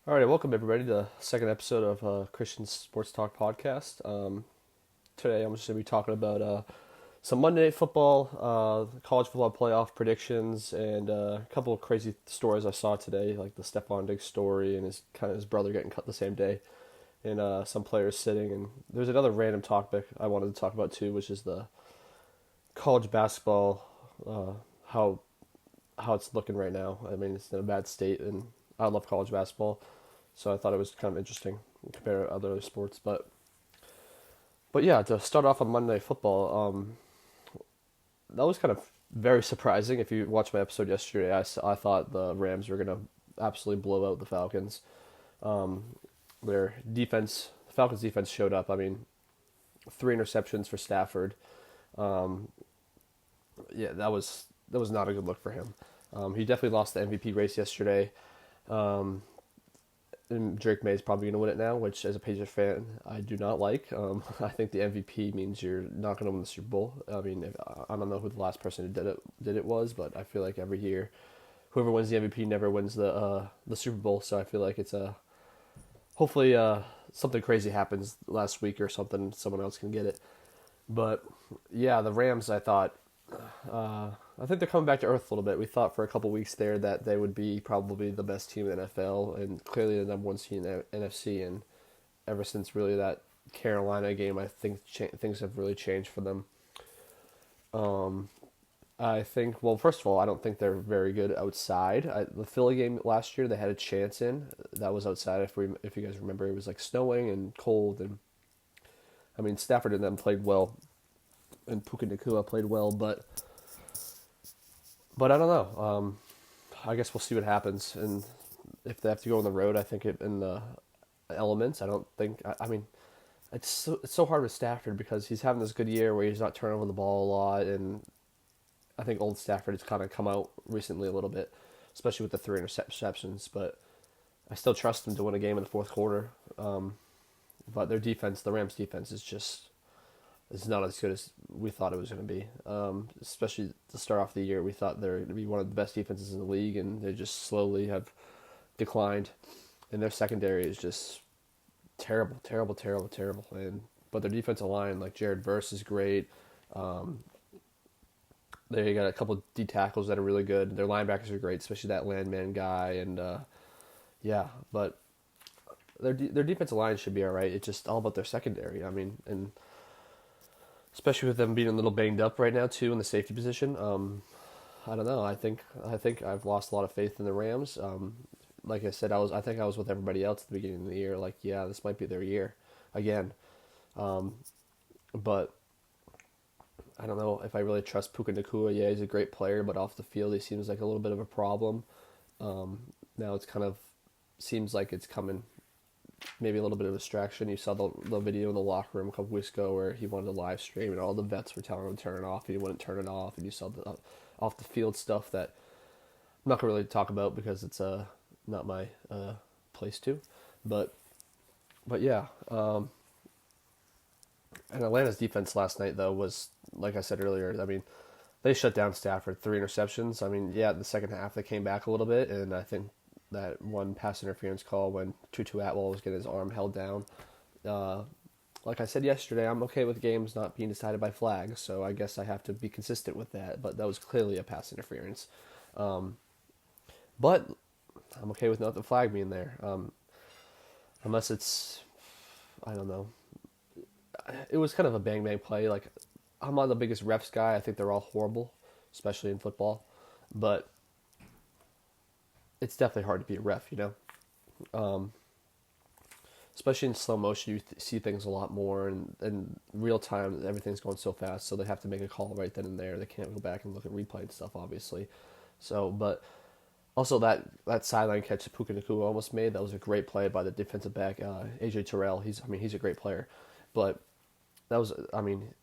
All right, welcome everybody to the second episode of Christian Sports Talk podcast. Today I'm just going to be talking about some Monday Night Football, college football playoff predictions, and a couple of crazy stories I saw today, like the Stephon Diggs story and his brother getting cut the same day, and some players sitting. And there's another random topic I wanted to talk about too, which is the college basketball, how it's looking right now. I mean, it's in a bad state, and I love college basketball. So I thought it was kind of interesting compared to other sports. But yeah, to start off on Monday Night Football, that was kind of very surprising. If you watched my episode yesterday, I thought the Rams were gonna absolutely blow out the Falcons. Um, their defense, the Falcons defense showed up. I mean, three interceptions for Stafford. Um, yeah, that was not a good look for him. He definitely lost the MVP race yesterday. Um, and Drake May is probably going to win it now, which as a Patriots fan, I do not like. I think the MVP means you're not going to win the Super Bowl. I mean, I don't know who the last person who did it was, but I feel like every year, whoever wins the MVP never wins the Super Bowl. So I feel like it's a hopefully something crazy happens last week or something, someone else can get it. But yeah, the Rams, uh, I think they're coming back to earth a little bit. We thought for a couple weeks there that they would be probably the best team in the NFL and clearly the number one seed in the NFC. And ever since really that Carolina game, I think things have really changed for them. Um, I think, well, first of all, I don't think they're very good outside. The Philly game last year, they had a chance in. That was outside. If you guys remember, it was like snowing and cold, and I mean Stafford and them played well, and Puka Nacua played well, but I don't know. I guess we'll see what happens, and if they have to go on the road, I think in the elements. I don't think. I mean, it's so hard with Stafford because he's having this good year where he's not turning over the ball a lot, and I think old Stafford has kind of come out recently a little bit, especially with the three interceptions. But I still trust him to win a game in the fourth quarter. But their defense, the Rams' defense, is not as good as we thought it was going to be. Especially to start off the year, we thought they were going to be one of the best defenses in the league, and they just slowly have declined. And their secondary is just terrible, terrible, terrible, terrible. And but their defensive line, like Jared Verse, is great. Um, they got a couple of D tackles that are really good. Their linebackers are great, especially that landman guy. And yeah, but their defensive line should be all right. It's just all about their secondary. I mean, and especially with them being a little banged up right now too in the safety position. I don't know. I think I've lost a lot of faith in the Rams. Like I said, I think I was with everybody else at the beginning of the year. Like, yeah, this might be their year again. Um, but I don't know if I really trust Puka Nacua. Yeah, he's a great player, but off the field he seems like a little bit of a problem. Now it's kind of seems like it's coming maybe a little bit of a distraction. You saw the video in the locker room a couple weeks ago where he wanted to live stream and all the vets were telling him to turn it off and he wouldn't turn it off. And you saw the off the field stuff that I'm not gonna really talk about because it's not my place to, but yeah. And Atlanta's defense last night though was like I said earlier. I mean, they shut down Stafford, three interceptions. I mean, yeah, the second half they came back a little bit, and I think that one pass interference call when Tutu Atwell was getting his arm held down. Uh, like I said yesterday, I'm okay with games not being decided by flags, so I guess I have to be consistent with that. But that was clearly a pass interference. Um, but I'm okay with not the flag being there, unless it's I don't know. It was kind of a bang bang play. Like I'm not the biggest refs guy. I think they're all horrible, especially in football. But it's definitely hard to be a ref, you know. Um, Especially in slow motion, you see things a lot more, and in real time, everything's going so fast, so they have to make a call right then and there. They can't go back and look at replay and stuff, obviously. So, but also that sideline catch that Puka Nacua almost made, that was a great play by the defensive back, AJ Terrell. He's a great player, but that was, I mean,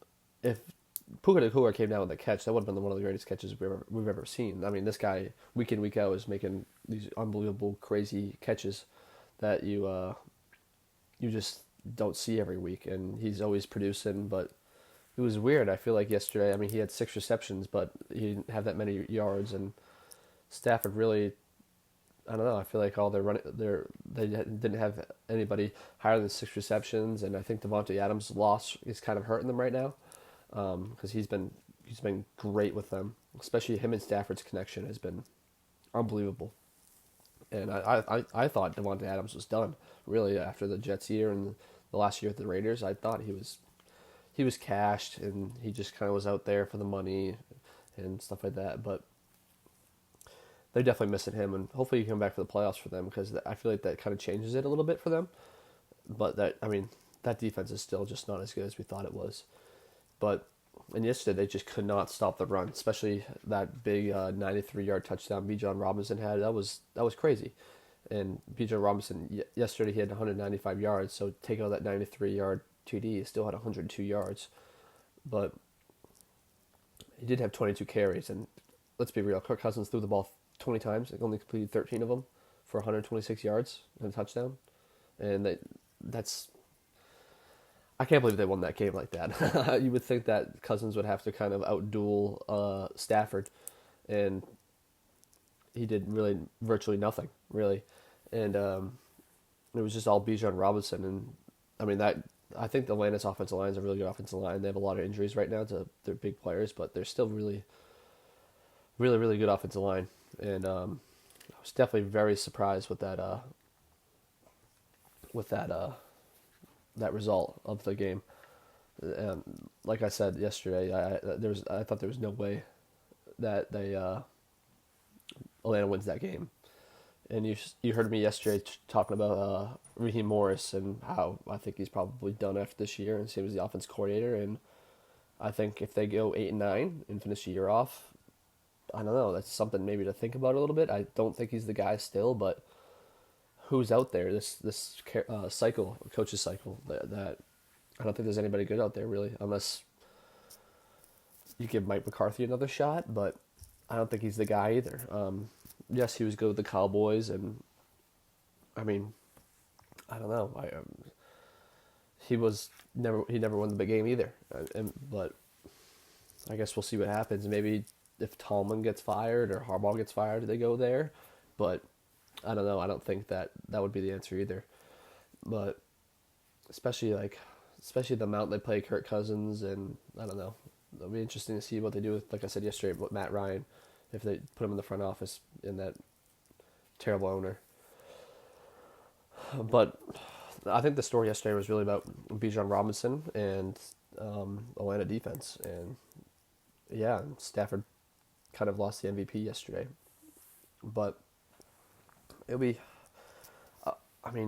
if Puka Nacua came down with the catch, that would have been one of the greatest catches we've ever seen. I mean, this guy week in week out is making these unbelievable, crazy catches that you just don't see every week, and he's always producing. But it was weird. I feel like yesterday, I mean, he had six receptions, but he didn't have that many yards, and Stafford really, I don't know. I feel like all their running, they didn't have anybody higher than 6 receptions, and I think Devontae Adams' loss is kind of hurting them right now, because he's been great with them, especially him and Stafford's connection has been unbelievable. And I thought Devontae Adams was done really after the Jets year and the last year with the Raiders. I thought he was cashed and he just kind of was out there for the money and stuff like that. But they're definitely missing him, and hopefully he can come back for the playoffs for them because I feel like that kind of changes it a little bit for them. But that defense is still just not as good as we thought it was. But and yesterday they just could not stop the run, especially that big 93-yard touchdown Bijan Robinson had. That was crazy. And Bijan Robinson yesterday he had 195 yards, so take out that 93-yard TD, he still had 102 yards. But he did have 22 carries, and let's be real, Kirk Cousins threw the ball 20 times, only completed 13 of them for 126 yards and a touchdown. And that's I can't believe they won that game like that. You would think that Cousins would have to kind of outduel Stafford, and he did really virtually nothing, really. And it was just all Bijan Robinson. And I think the Atlanta's offensive line is a really good offensive line. They have a lot of injuries right now to their big players, but they're still really, really, really good offensive line. And I was definitely very surprised with that result of the game. Like I said yesterday, I thought there was no way that Atlanta wins that game. And you heard me yesterday talking about Raheem Morris and how I think he's probably done after this year, and same as the offense coordinator. And I think if they go 8-9 and finish the year off, I don't know. That's something maybe to think about a little bit. I don't think he's the guy still, but who's out there? This cycle, coach's cycle, that I don't think there's anybody good out there really, unless you give Mike McCarthy another shot. But I don't think he's the guy either. Yes, he was good with the Cowboys, and I don't know. He never won the big game either. But I guess we'll see what happens. Maybe if Tomlin gets fired or Harbaugh gets fired, they go there. But I don't know. I don't think that would be the answer either. But especially the amount they play Kirk Cousins, and I don't know. It'll be interesting to see what they do with, like I said yesterday, with Matt Ryan, if they put him in the front office in that terrible owner. But I think the story yesterday was really about Bijan Robinson and Atlanta defense, and yeah, Stafford kind of lost the MVP yesterday. But it'll be, it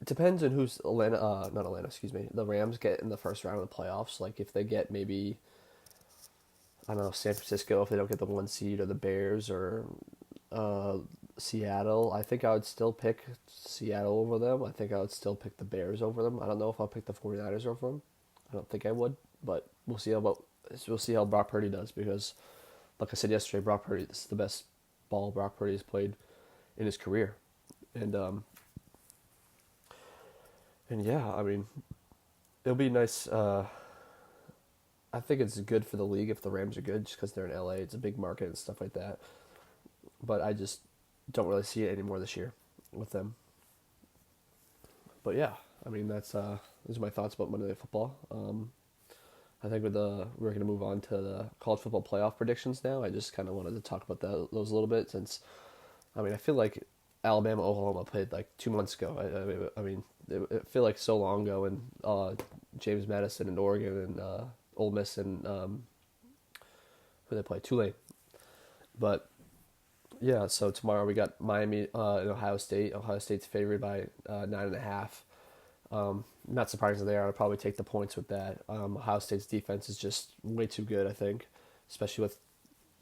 depends on who's the Rams get in the first round of the playoffs. Like if they get maybe, I don't know, San Francisco, if they don't get the 1 seed, or the Bears, or Seattle, I think I would still pick Seattle over them. I think I would still pick the Bears over them. I don't know if I'll pick the 49ers over them. I don't think I would, but we'll see how Brock Purdy does, because like I said yesterday, Brock Purdy, this is the best ball Brock Purdy has played in his career. And yeah, it'll be nice. I think it's good for the league if the Rams are good, just because they're in LA. It's a big market and stuff like that. But I just don't really see it anymore this year with them. But yeah, those are my thoughts about Monday Night Football. I think we're going to move on to the college football playoff predictions now. I just kind of wanted to talk about those a little bit, since I feel like Alabama Oklahoma played like 2 months ago. It feel like so long ago, and James Madison and Oregon and Ole Miss and who they play, Tulane. But yeah, so tomorrow we got Miami and Ohio State. Ohio State's favored by 9.5. Not surprising there. I'd probably take the points with that. Ohio State's defense is just way too good, I think, especially with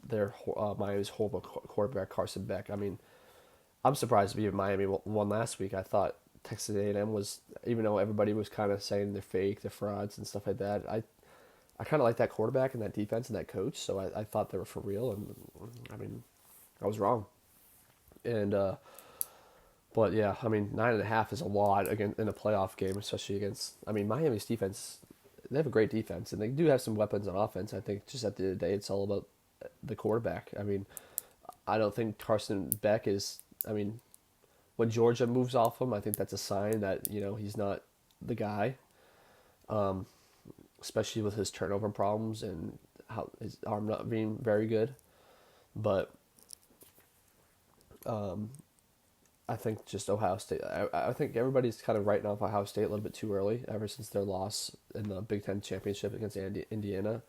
their Miami's horrible quarterback Carson Beck. I'm surprised even Miami won last week. I thought Texas A&M was, even though everybody was kind of saying they're fake, they're frauds and stuff like that, I kind of like that quarterback and that defense and that coach, so I thought they were for real, and I was wrong. And but yeah, 9.5 is a lot again in a playoff game, especially against Miami's defense. They have a great defense, and they do have some weapons on offense. I think just at the end of the day, it's all about the quarterback. I don't think Carson Beck is. I mean, when Georgia moves off him, I think that's a sign that he's not the guy. Um, Especially with his turnover problems and how his arm not being very good. But um, I think just Ohio State. I think everybody's kind of writing off Ohio State a little bit too early, ever since their loss in the Big Ten championship against Indiana.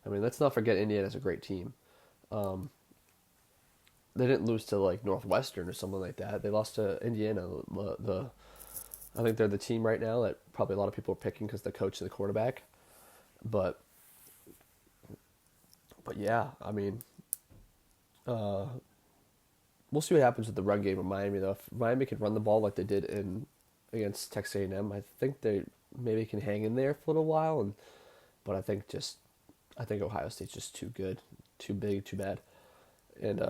I mean, let's not forget Indiana's a great team. Um, they didn't lose to like Northwestern or something like that. They lost to Indiana. I think they're the team right now that probably a lot of people are picking because the coach and the quarterback. But yeah, I mean, uh, we'll see what happens with the run game of Miami though. If Miami can run the ball like they did in against Texas A&M, I think they maybe can hang in there for a little while. But I think Ohio State's just too good, too big, too bad, and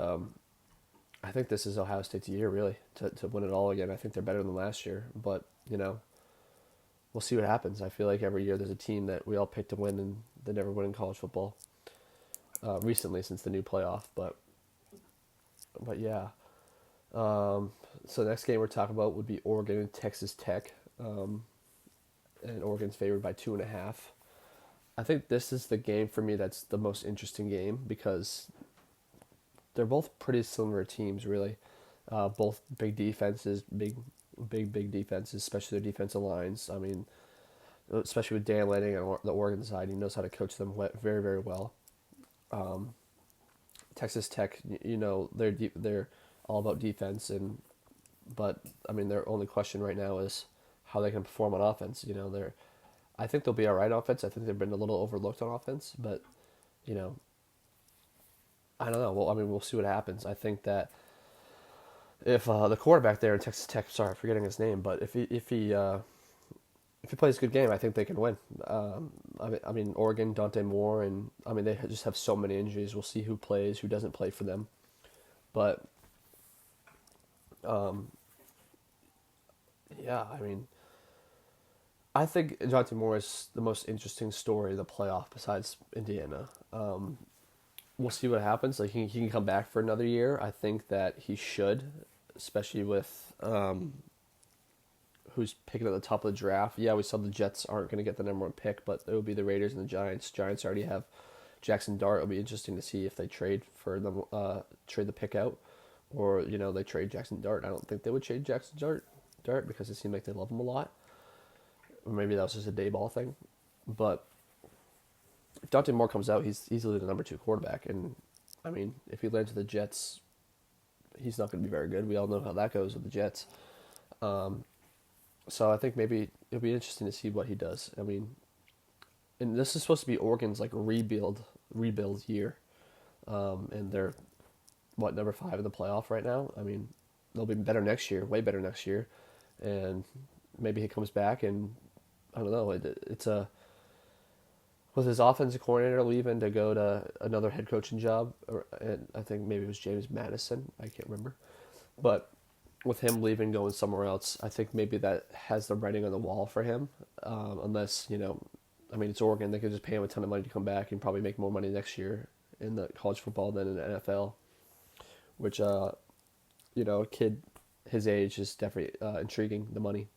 I think this is Ohio State's year really to win it all again. I think they're better than last year, but we'll see what happens. I feel like every year there's a team that we all pick to win and they never win in college football. Recently since the new playoff, but yeah. So the next game we're talking about would be Oregon and Texas Tech, and Oregon's favored by 2.5. I think this is the game for me that's the most interesting game because they're both pretty similar teams, really. Both big defenses, big defenses, especially their defensive lines. I mean, especially with Dan Lanning on the Oregon side, he knows how to coach them very, very well. Texas Tech, they're all about defense, but I mean, their only question right now is how they can perform on offense. I think they'll be all right on offense. I think they've been a little overlooked on offense, but you know, I don't know. Well, I mean, we'll see what happens. I think that if the quarterback there in Texas Tech, sorry, I'm forgetting his name, but if he plays a good game, I think they can win. I mean, Oregon, Dante Moore, and I mean they just have so many injuries. We'll see who plays, who doesn't play for them, but um, yeah, I mean, I think Dante Moore is the most interesting story of the playoff besides Indiana. We'll see what happens. Like he can come back for another year. I think that he should, especially with who's picking at the top of the draft. Yeah, we saw the Jets aren't going to get the number one pick, but it will be the Raiders and the Giants. Giants already have Jackson Dart. It'll be interesting to see if they trade for them, trade the pick out, or they trade Jackson Dart. I don't think they would trade Jackson Dart because it seemed like they love him a lot. Or maybe that was just a day ball thing, but if Dante Moore comes out, he's easily the number 2 quarterback, and I mean, if he lands with the Jets, he's not going to be very good. We all know how that goes with the Jets. So I think maybe it'll be interesting to see what he does. I mean, and this is supposed to be Oregon's like rebuild year, and they're number 5 in the playoff right now. I mean, they'll be better next year, way better next year, and maybe he comes back and I don't know. It's a with his offensive coordinator leaving to go to another head coaching job, and I think maybe it was James Madison. I can't remember, but with him leaving, going somewhere else, I think maybe that has the writing on the wall for him. Unless I mean, it's Oregon; they could just pay him a ton of money to come back and probably make more money next year in the college football than in the NFL. Which a kid his age is definitely intriguing. The money.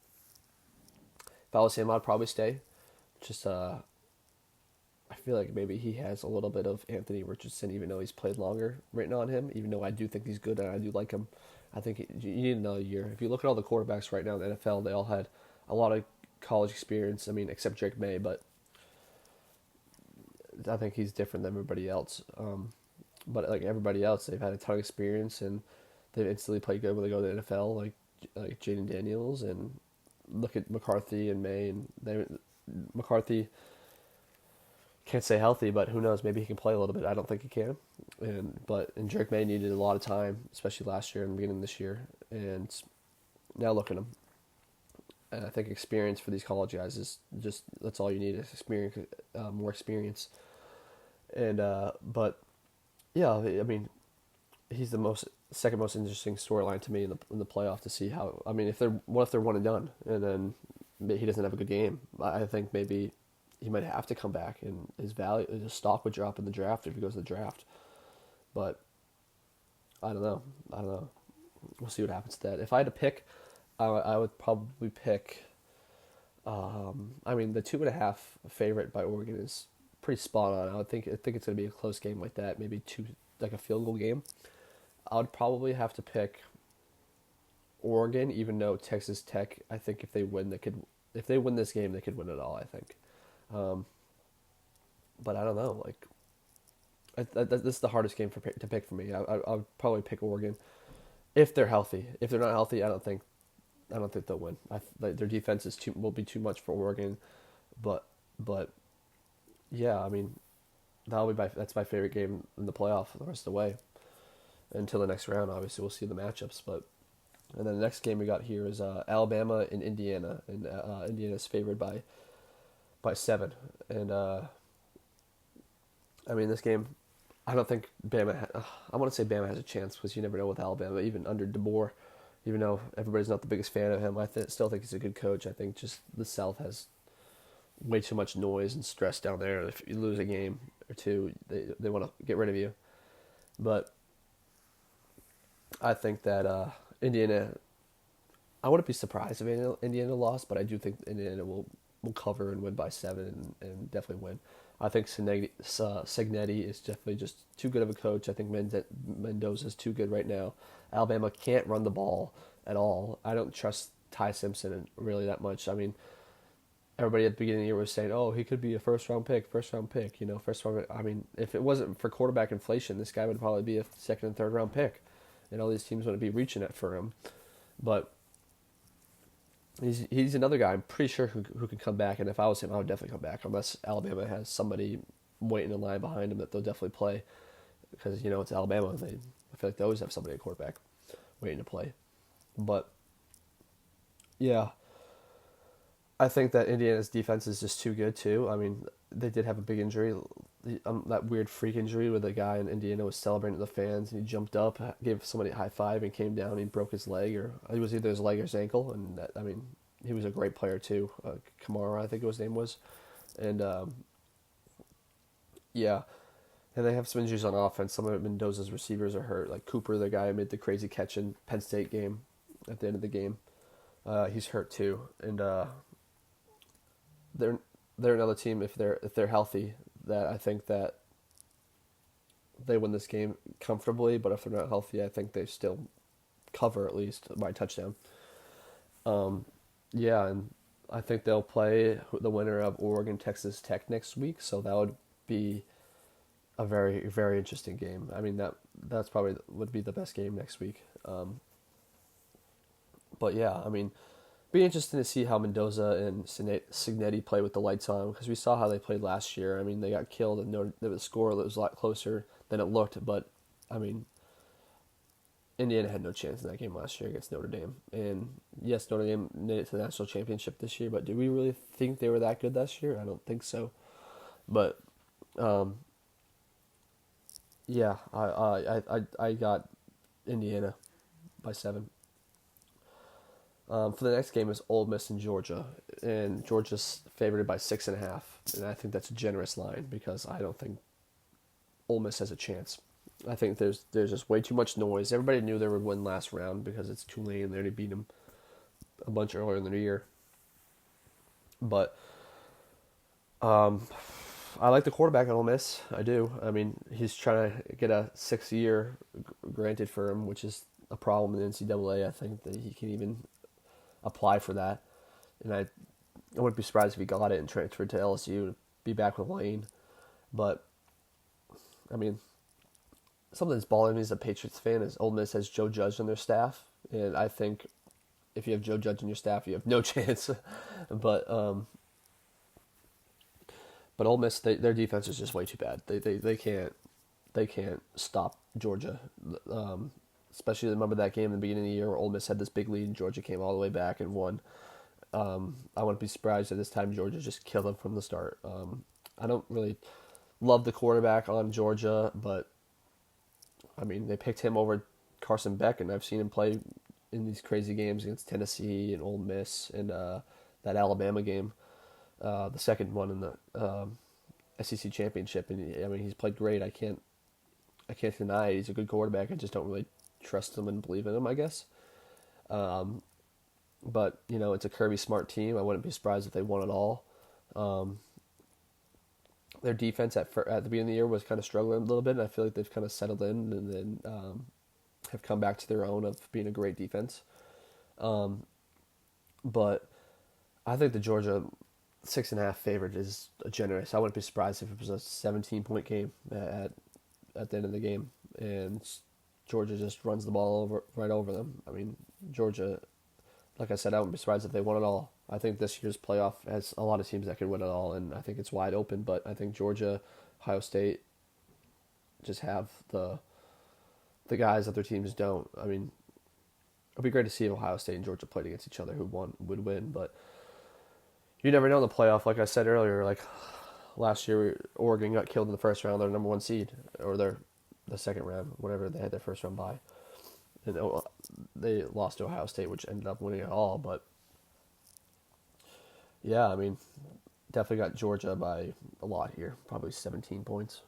If I was him, I'd probably stay. Just I feel like maybe he has a little bit of Anthony Richardson, even though he's played longer, written on him. Even though I do think he's good and I do like him, I think you need another year. If you look at all the quarterbacks right now in the NFL, they all had a lot of college experience. I mean, except Drake May, but I think he's different than everybody else. But like everybody else, they've had a ton of experience and they've instantly played good when they go to the NFL. Like Jaden Daniels, and look at McCarthy and May, and McCarthy can't stay healthy, but who knows? Maybe he can play a little bit. I don't think he can. And Drake May needed a lot of time, especially last year and the beginning of this year. And now look at him. And I think experience for these college guys is just that's all you need is experience, more experience. And but yeah, I mean, he's the second most interesting storyline to me in the playoff to see how. I mean, if they're one and done, and then he doesn't have a good game, I think maybe he might have to come back, and his stock would drop in the draft if he goes to the draft. But I don't know. I don't know. We'll see what happens to that. If I had to pick, I would probably pick. I mean, the 2.5 favorite by Oregon is pretty spot on. I think it's going to be a close game like that. Maybe two, like a field goal game. I would probably have to pick Oregon, even though Texas Tech. I think if they win, they could. If they win this game, they could win it all. I think. Um, but I don't know. Like, this is the hardest game to pick for me. I would probably pick Oregon if they're healthy. If they're not healthy, I don't think they'll win. Like, their defense will be too much for Oregon, but but yeah, I mean that's my favorite game in the playoff the rest of the way until the next round. Obviously, we'll see the matchups, but and then the next game we got here is Alabama and Indiana, and Indiana's favored by 7, and I mean this game. I don't think Bama. I want to say Bama has a chance because you never know with Alabama, even under DeBoer. Even though everybody's not the biggest fan of him, still think he's a good coach. I think just the South has way too much noise and stress down there. If you lose a game or two, they want to get rid of you. But I think that Indiana, I wouldn't be surprised if Indiana lost, but I do think Indiana will cover and win by 7 and definitely win. I think Cignetti is definitely just too good of a coach. I think Mendoza's too good right now. Alabama can't run the ball at all. I don't trust Ty Simpson really that much. I mean, everybody at the beginning of the year was saying, "Oh, he could be a first round pick." First round. I mean, if it wasn't for quarterback inflation, this guy would probably be a second and third round pick, and all these teams wouldn't be reaching it for him. But he's another guy I'm pretty sure who can come back, and if I was him, I would definitely come back unless Alabama has somebody waiting in line behind him that they'll definitely play because it's Alabama. I feel like they always have somebody at quarterback waiting to play. But yeah, I think that Indiana's defense is just too good too. I mean, they did have a big injury, that weird freak injury where the guy in Indiana was celebrating to the fans and he jumped up, gave somebody a high five, and came down and he broke his leg, or it was either his leg or his ankle. And I mean, he was a great player too. Kamara, I think his name was, and yeah. And they have some injuries on offense. Some of Mendoza's receivers are hurt. Like Cooper, the guy who made the crazy catch in Penn State game at the end of the game, he's hurt too. And they're another team if they're healthy that I think that they win this game comfortably. But if they're not healthy, I think they still cover at least by touchdown. Yeah, and I think they'll play the winner of Oregon Texas Tech next week. So that would be a very very interesting game. I mean that's probably would be the best game next week. But yeah, I mean, be interesting to see how Mendoza and Cignetti play with the lights on because we saw how they played last year. I mean, they got killed and the score was a lot closer than it looked. But I mean, Indiana had no chance in that game last year against Notre Dame. And yes, Notre Dame made it to the national championship this year. But do we really think they were that good last year? I don't think so. But yeah, I got Indiana by 7. For the next game is Ole Miss and Georgia, and Georgia's favored by 6.5, and I think that's a generous line because I don't think Ole Miss has a chance. I think there's just way too much noise. Everybody knew they would win last round because it's Tulane. They already beat them a bunch earlier in the year, but I like the quarterback at Ole Miss. I do. I mean, he's trying to get a 6th year granted for him, which is a problem in the NCAA. I think that he can even apply for that, and I wouldn't be surprised if he got it and transferred to LSU to be back with Lane. But I mean, something that's bothering me as a Patriots fan is Ole Miss has Joe Judge on their staff, and I think if you have Joe Judge on your staff, you have no chance. But Ole Miss, their defense is just way too bad. They can't stop Georgia. Especially remember that game in the beginning of the year where Ole Miss had this big lead and Georgia came all the way back and won. I wouldn't be surprised if this time Georgia just killed them from the start. I don't really love the quarterback on Georgia, but I mean they picked him over Carson Beck, and I've seen him play in these crazy games against Tennessee and Ole Miss and that Alabama game, the second one in the SEC championship. And I mean he's played great. I can't deny it. He's a good quarterback. I just don't really trust them and believe in them, I guess. But it's a Kirby Smart team. I wouldn't be surprised if they won it all. Their defense at the beginning of the year was kind of struggling a little bit, and I feel like they've kind of settled in and then have come back to their own of being a great defense. But I think the Georgia 6.5 favorite is generous. I wouldn't be surprised if it was a 17-point game at the end of the game, and Georgia just runs the ball right over them. I mean, Georgia, like I said, I wouldn't be surprised if they won it all. I think this year's playoff has a lot of teams that could win it all, and I think it's wide open. But I think Georgia, Ohio State, just have the guys that their teams don't. I mean, it'd be great to see if Ohio State and Georgia played against each other, who would win. But you never know in the playoff. Like I said earlier, like last year, Oregon got killed in the first round. They're number 1 seed, or the second round, whatever they had their first round bye. And they lost to Ohio State, which ended up winning it all. But yeah, I mean, definitely got Georgia by a lot here, probably 17 points,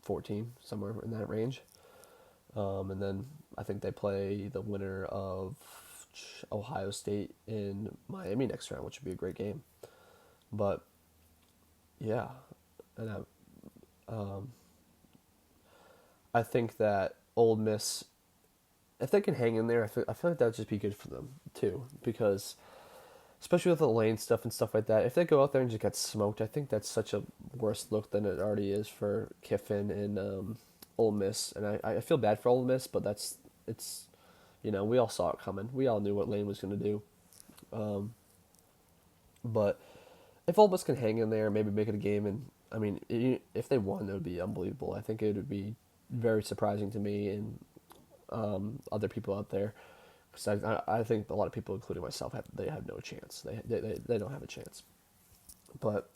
14, somewhere in that range. And then I think they play the winner of Ohio State in Miami next round, which would be a great game. But yeah, and I think that Ole Miss, if they can hang in there, I feel like that would just be good for them too, because especially with the lane stuff and stuff like that, if they go out there and just get smoked, I think that's such a worse look than it already is for Kiffin and Ole Miss. And I feel bad for Ole Miss, but we all saw it coming. We all knew what Lane was going to do. But if Ole Miss can hang in there, maybe make it a game, and I mean, if they won, it would be unbelievable. I think it would be very surprising to me and other people out there, because I think a lot of people, including myself, they have no chance. They don't have a chance. But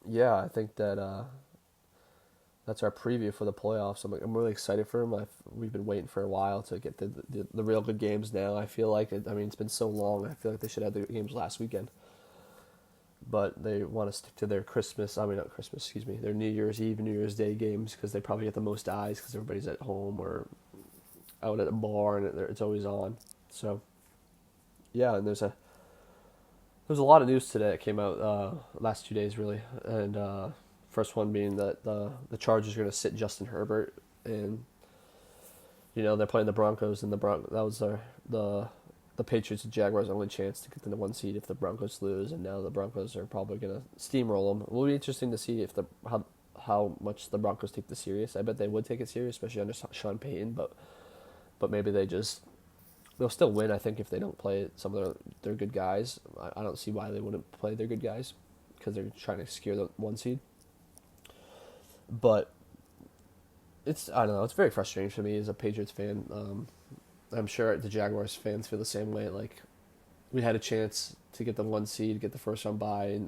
yeah, I think that that's our preview for the playoffs. I'm really excited for them. We've been waiting for a while to get the real good games now. I feel like it's been so long. I feel like they should have the games last weekend. But they want to stick to their their New Year's Eve, New Year's Day games, because they probably get the most eyes because everybody's at home or out at a bar and it's always on. So, yeah, and there's a lot of news today that came out last 2 days, really. And first one being that the Chargers are going to sit Justin Herbert, and they're playing the Broncos, and that was the Patriots and Jaguars' only chance to get to the 1 seed if the Broncos lose, and now the Broncos are probably going to steamroll them. It will be interesting to see if how much the Broncos take this serious. I bet they would take it serious, especially under Sean Payton, but maybe they'll still win, I think, if they don't play some of their good guys. I don't see why they wouldn't play their good guys, because they're trying to secure the 1 seed. But I don't know, it's very frustrating for me as a Patriots fan. I'm sure the Jaguars fans feel the same way. Like, we had a chance to get the 1 seed, get the first round bye,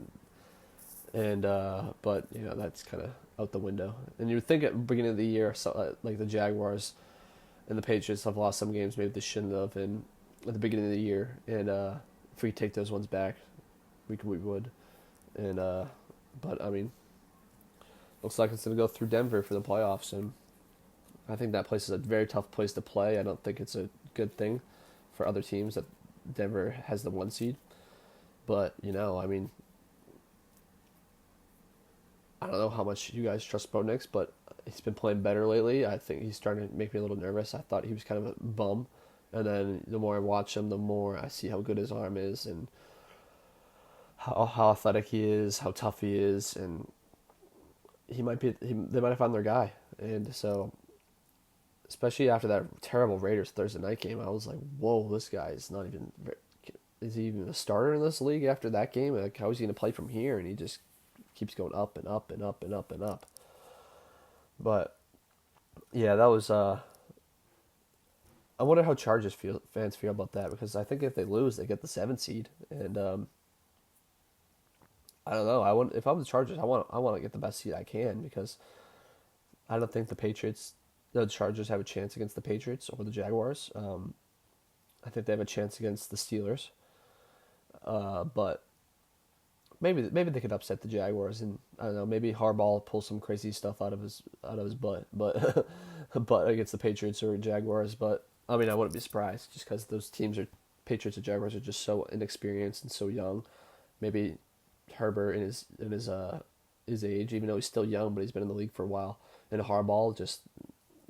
but that's kind of out the window. And you would think at the beginning of the year, like the Jaguars and the Patriots have lost some games maybe they shouldn't have, and at the beginning of the year, and if we take those ones back, we would. And but I mean, looks like it's going to go through Denver for the playoffs, and I think that place is a very tough place to play. I don't think it's a good thing for other teams that Denver has the 1 seed. But, I mean, I don't know how much you guys trust Bo Nix, but he's been playing better lately. I think he's starting to make me a little nervous. I thought he was kind of a bum. And then the more I watch him, the more I see how good his arm is and how athletic he is, how tough he is. And they might have found their guy. And so, especially after that terrible Raiders Thursday night game, I was like, whoa, this guy is not even... Is he even a starter in this league after that game? Like, how is he going to play from here? And he just keeps going up and up and up and up and up. But, yeah, that was... I wonder how Chargers fans feel about that, because I think if they lose, they get the 7 seed. And I don't know. If I'm the Chargers, I want to get the best seed I can, because I don't think the Chargers have a chance against the Patriots or the Jaguars. I think they have a chance against the Steelers. But maybe they could upset the Jaguars, and I don't know, maybe Harbaugh pulls some crazy stuff out of his butt. But but against the Patriots or Jaguars. But I mean, I wouldn't be surprised just because those teams are Patriots and Jaguars are just so inexperienced and so young. Maybe Herbert in his age, even though he's still young, but he's been in the league for a while. And Harbaugh, just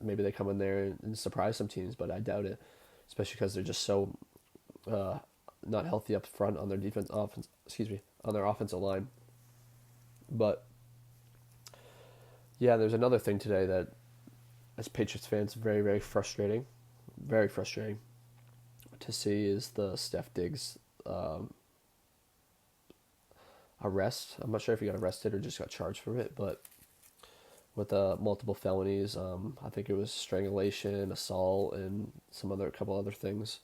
maybe they come in there and surprise some teams, but I doubt it, especially because they're just so not healthy up front on their on their offensive line. But yeah, there's another thing today that, as Patriots fans, very frustrating to see is the Steph Diggs arrest. I'm not sure if he got arrested or just got charged for it, but with multiple felonies. I think it was strangulation, assault, and a couple other things.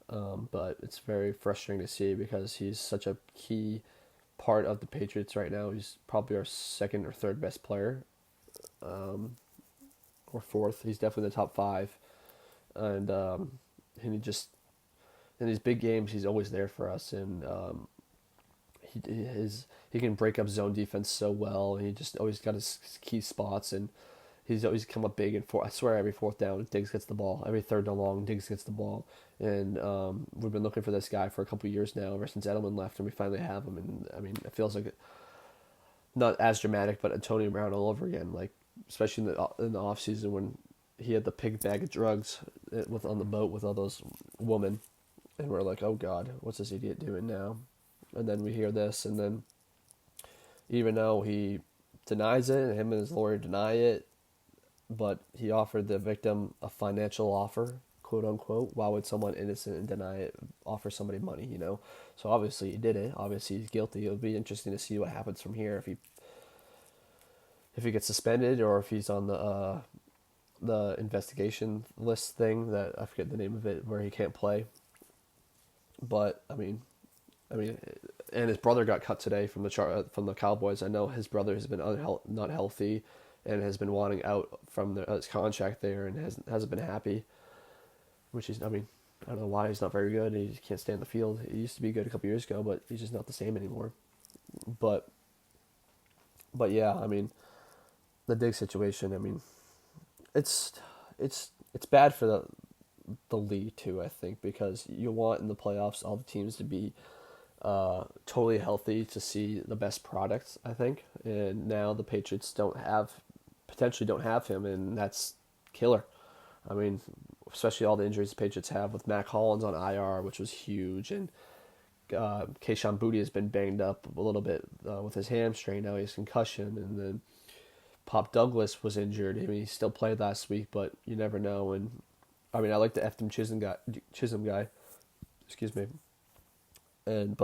But it's very frustrating to see because he's such a key part of the Patriots right now. He's probably our second or third best player, or fourth. He's definitely in the top five, and he just in these big games he's always there for us, and he can break up zone defense so well, and he just always got his key spots, and he's always come up big. And I swear every fourth down Diggs gets the ball, every third down long Diggs gets the ball, and we've been looking for this guy for a couple of years now, ever since Edelman left, and we finally have him. And I mean, it feels like not as dramatic, but Antonio Brown all over again. Like especially in the off season when he had the pig bag of drugs on the boat with all those women, and we're like, oh God, what's this idiot doing now? And then we hear this, and then even though he denies it, and him and his lawyer deny it, but he offered the victim a financial offer, quote unquote. Why would someone innocent and deny it, offer somebody money, you know? So obviously he did it. Obviously he's guilty. It'll be interesting to see what happens from here, if he gets suspended or if he's on the investigation list thing that I forget the name of it, where he can't play. But I mean, and his brother got cut today from the Cowboys. I know his brother has been not healthy, and has been wanting out from his contract there, and hasn't been happy. Which is, I mean, I don't know why he's not very good. He can't stay on the field. He used to be good a couple years ago, but he's just not the same anymore. But yeah, I mean, the Diggs situation. I mean, it's bad for the league too. I think because you want in the playoffs all the teams to be totally healthy to see the best products, I think. And now the Patriots potentially don't have him, and that's killer. I mean, especially all the injuries the Patriots have with Mac Hollins on IR, which was huge, and Kayshon Boutte has been banged up a little bit with his hamstring. Now he has concussion, and then Pop Douglas was injured. I mean, he still played last week, but you never know. And I mean, I like the Efton Chisholm guy. Excuse me. And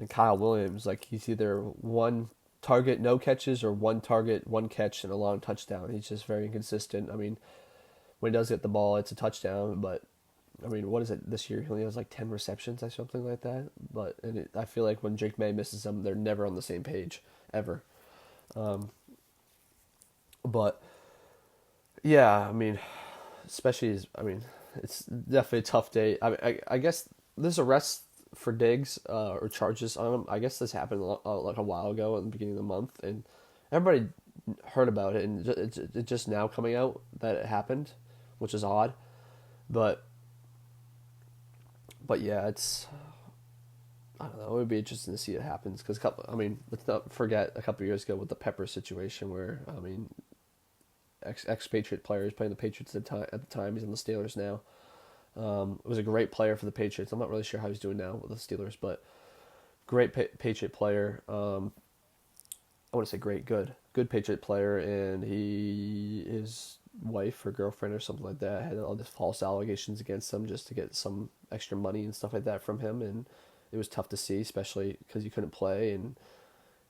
Kyle Williams, like he's either one target, no catches, or one target, one catch, and a long touchdown. He's just very inconsistent. I mean, when he does get the ball, it's a touchdown. But I mean, what is it this year? He only has like 10 receptions or something like that. But I feel like when Drake May misses them, they're never on the same page ever. But yeah, I mean, it's definitely a tough day. I guess this arrest for Diggs or charges on him, I guess this happened like a while ago at the beginning of the month, and everybody heard about it, and it's just now coming out that it happened, which is odd. But yeah, I don't know. It would be interesting to see it happens because let's not forget a couple of years ago with the Pepper situation where ex-Patriot players playing the Patriots at the time. He's on the Steelers now. Was a great player for the Patriots. I'm not really sure how he's doing now with the Steelers, but great Patriot player. I want to say good Patriot player, and his wife or girlfriend or something like that had all these false allegations against him just to get some extra money and stuff like that from him, and it was tough to see, especially because he couldn't play, and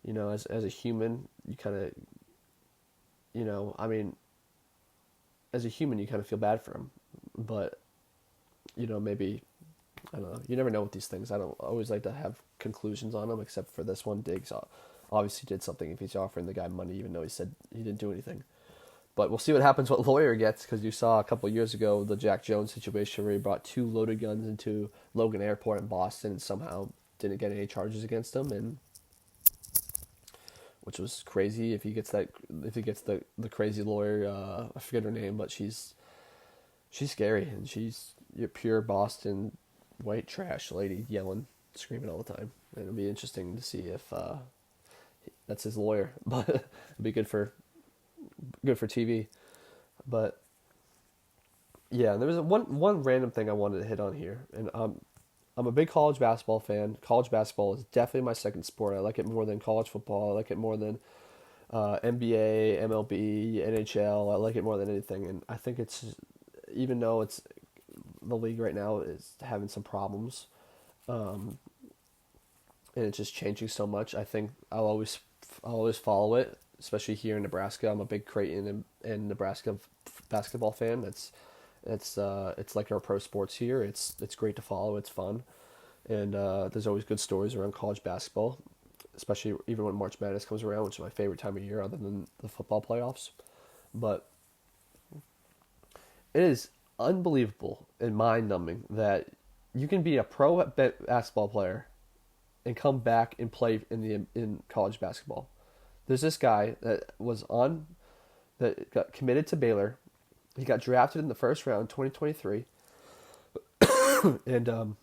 you know, as a human, you kind of, you know, I mean, as a human, you kind of feel bad for him, but you know, maybe, I don't know. You never know with these things. I don't always like to have conclusions on them, except for this one. Diggs obviously did something if he's offering the guy money, even though he said he didn't do anything. But we'll see what happens, what lawyer gets, because you saw a couple of years ago the Jack Jones situation where he brought 2 loaded guns into Logan Airport in Boston and somehow didn't get any charges against him, and which was crazy. If he gets the crazy lawyer, I forget her name, but she's scary, and she's your pure Boston white trash lady yelling, screaming all the time. And it'll be interesting to see if that's his lawyer, but it'll be good for TV. But yeah, there was one random thing I wanted to hit on here, and I'm a big college basketball fan. College basketball is definitely my second sport. I like it more than college football. I like it more than NBA, MLB, NHL. I like it more than anything, and I think it's, even though it's the league right now is having some problems, um, and it's just changing so much. I think I'll always follow it, especially here in Nebraska. I'm a big Creighton and Nebraska basketball fan. It's like our pro sports here. It's great to follow. It's fun, and there's always good stories around college basketball, especially even when March Madness comes around, which is my favorite time of year, other than the football playoffs. But it is unbelievable and mind-numbing that you can be a pro basketball player and come back and play in college basketball. There's this guy that got committed to Baylor. He got drafted in the first round, 2023, and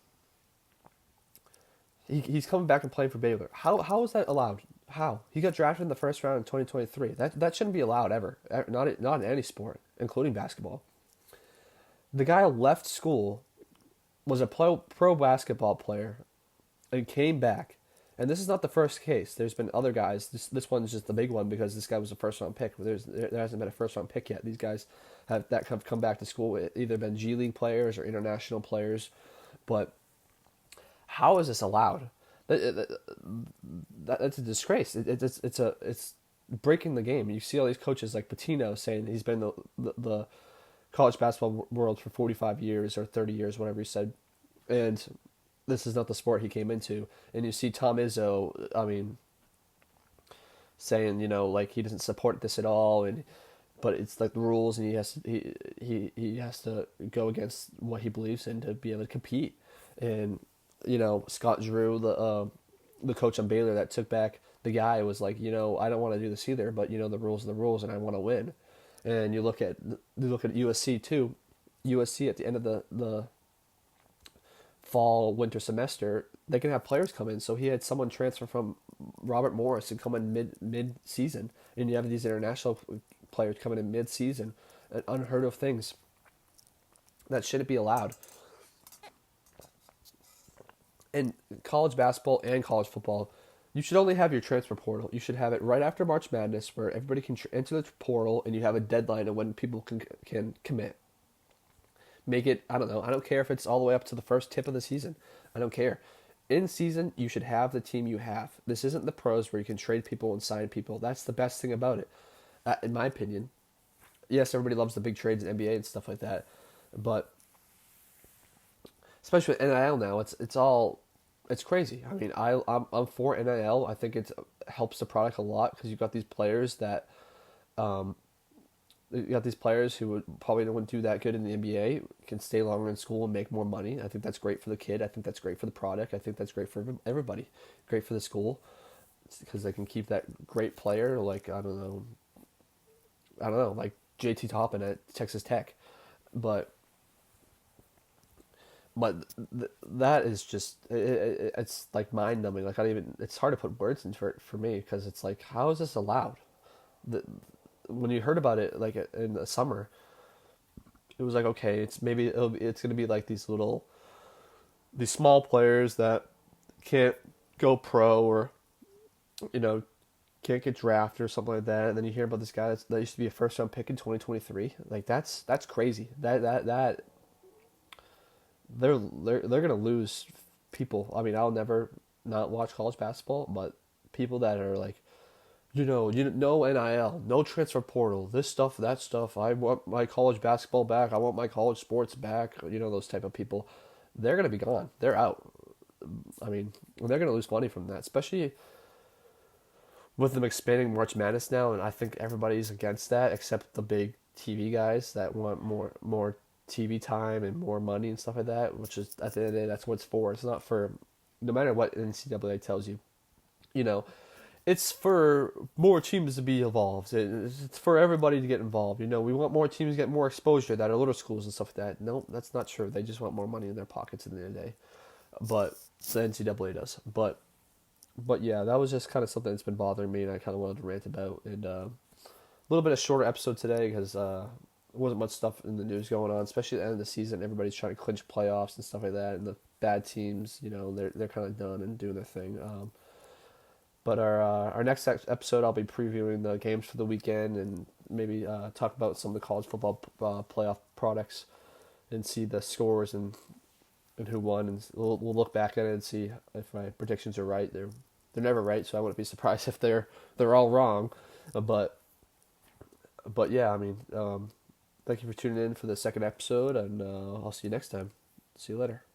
he's coming back and playing for Baylor. How is that allowed? How he got drafted in the first round in 2023? That shouldn't be allowed ever. Not in any sport, including basketball. The guy left school, was a pro basketball player, and came back. And this is not the first case. There's been other guys. This one's just the big one because this guy was a first round pick. There hasn't been a first round pick yet. These guys have come back to school, either been G League players or international players. But how is this allowed? That's a disgrace. It's breaking the game. You see all these coaches like Pitino saying he's been the college basketball world for 45 years or 30 years, whatever he said, and this is not the sport he came into. And you see Tom Izzo, I mean, saying, like he doesn't support this at all, but it's like the rules, and he has to go against what he believes in to be able to compete. And Scott Drew, the coach on Baylor that took back the guy, was like, I don't want to do this either, but the rules are the rules, and I want to win. And you look at USC too. USC at the end of the fall winter semester, they can have players come in. So he had someone transfer from Robert Morris and come in mid season, and you have these international players coming in mid season, and unheard of things that shouldn't be allowed. And college basketball and college football, you should only have your transfer portal. You should have it right after March Madness, where everybody can enter the portal, and you have a deadline of when people can commit. Make it, I don't know, I don't care if it's all the way up to the first tip of the season. I don't care. In season, you should have the team you have. This isn't the pros where you can trade people and sign people. That's the best thing about it, in my opinion. Yes, everybody loves the big trades in NBA and stuff like that, but especially with NIL now, it's crazy. I mean, I'm for NIL. I think it helps the product a lot because you've got these players that, you got these players who probably wouldn't do that good in the NBA, can stay longer in school and make more money. I think that's great for the kid. I think that's great for the product. I think that's great for everybody. Great for the school because they can keep that great player, like I don't know, like JT Toppin at Texas Tech, but that is just it's like mind numbing. Like it's hard to put words in for me because it's like, how is this allowed? When you heard about it, like in the summer, it was like, okay, it's going to be like these small players that can't go pro or can't get drafted or something like that. And then you hear about this guy that used to be a first round pick in 2023. Like that's crazy. That they're going to lose people. I mean, I'll never not watch college basketball, but people that are like, no NIL, no transfer portal, this stuff, that stuff. I want my college basketball back. I want my college sports back. Those type of people, they're going to be gone. They're out. I mean, they're going to lose money from that, especially with them expanding March Madness now. And I think everybody's against that except the big TV guys that want more TV time and more money and stuff like that, which is, at the end of the day, that's what it's for. It's not for, no matter what NCAA tells you, it's for more teams to be involved. It's for everybody to get involved. We want more teams to get more exposure that are little schools and stuff like that. No, that's not true. They just want more money in their pockets at the end of the day. But the NCAA does. But yeah, that was just kind of something that's been bothering me, and I kind of wanted to rant about. And a little bit of shorter episode today because there wasn't much stuff in the news going on, especially at the end of the season. Everybody's trying to clinch playoffs and stuff like that, and the bad teams, they're kind of done and doing their thing. But our next episode, I'll be previewing the games for the weekend and maybe talk about some of the college football playoff products and see the scores and who won. And we'll look back at it and see if my predictions are right. They're never right, so I wouldn't be surprised if they're all wrong. But yeah, I mean, thank you for tuning in for the second episode, and I'll see you next time. See you later.